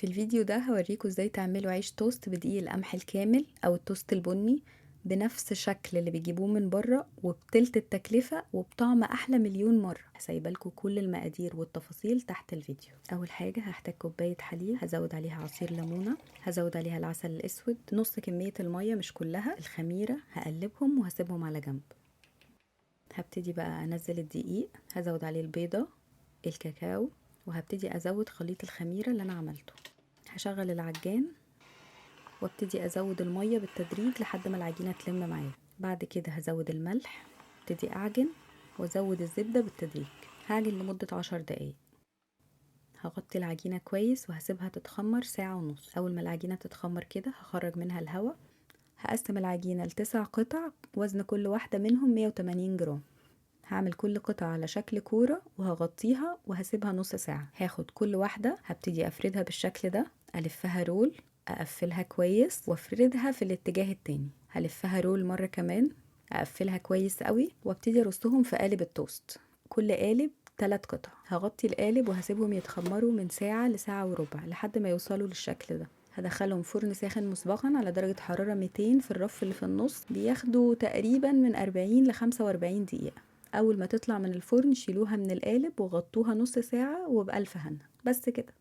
في الفيديو ده هوريكم ازاي تعملوا عيش توست بدقيق القمح الكامل او التوست البني بنفس شكل اللي بيجيبوه من بره وبتلت التكلفة وبطعم احلى مليون مرة. هسيبلكوا كل المقادير والتفاصيل تحت الفيديو. اول حاجة هحتاج كوباية حليب، هزود عليها عصير ليمونة، هزود عليها العسل الاسود، نص كمية المية مش كلها، الخميرة، هقلبهم وهسيبهم على جنب. هبتدي بقى انزل الدقيق، هزود عليه البيضة، الكاكاو، وهبتدي ازود خليط الخميرة اللي انا عملته. هشغل العجان وابتدي ازود المية بالتدريج لحد ما العجينة تلم معايا. بعد كده هزود الملح، ابتدي اعجن وازود الزبدة بالتدريج. هعجن لمدة 10 دقايق. هغطي العجينة كويس وهسيبها تتخمر ساعة ونص. اول ما العجينة تتخمر كده هخرج منها الهواء. هقسم العجينة ل9 قطع، وزن كل واحدة منهم 180 جرام. هعمل كل قطعة على شكل كورة وهغطيها وهسيبها نص ساعة. هاخد كل واحدة هبتدي افردها بالشكل ده، الفها رول، اقفلها كويس وافردها في الاتجاه التاني. هلفها رول مرة كمان، اقفلها كويس قوي وابتدي ارصهم في قالب التوست. كل قالب 3 قطع. هغطي القالب وهسيبهم يتخمروا من ساعة لساعة وربع لحد ما يوصلوا للشكل ده. هدخلهم فرن ساخن مسبقا على درجة حرارة 200 في الرف اللي في النص. بياخدوا تقريبا من 40 ل 45 دقيقة. اول ما تطلع من الفرن شيلوها من القالب وغطوها نص ساعة وبألف هنا. بس كده.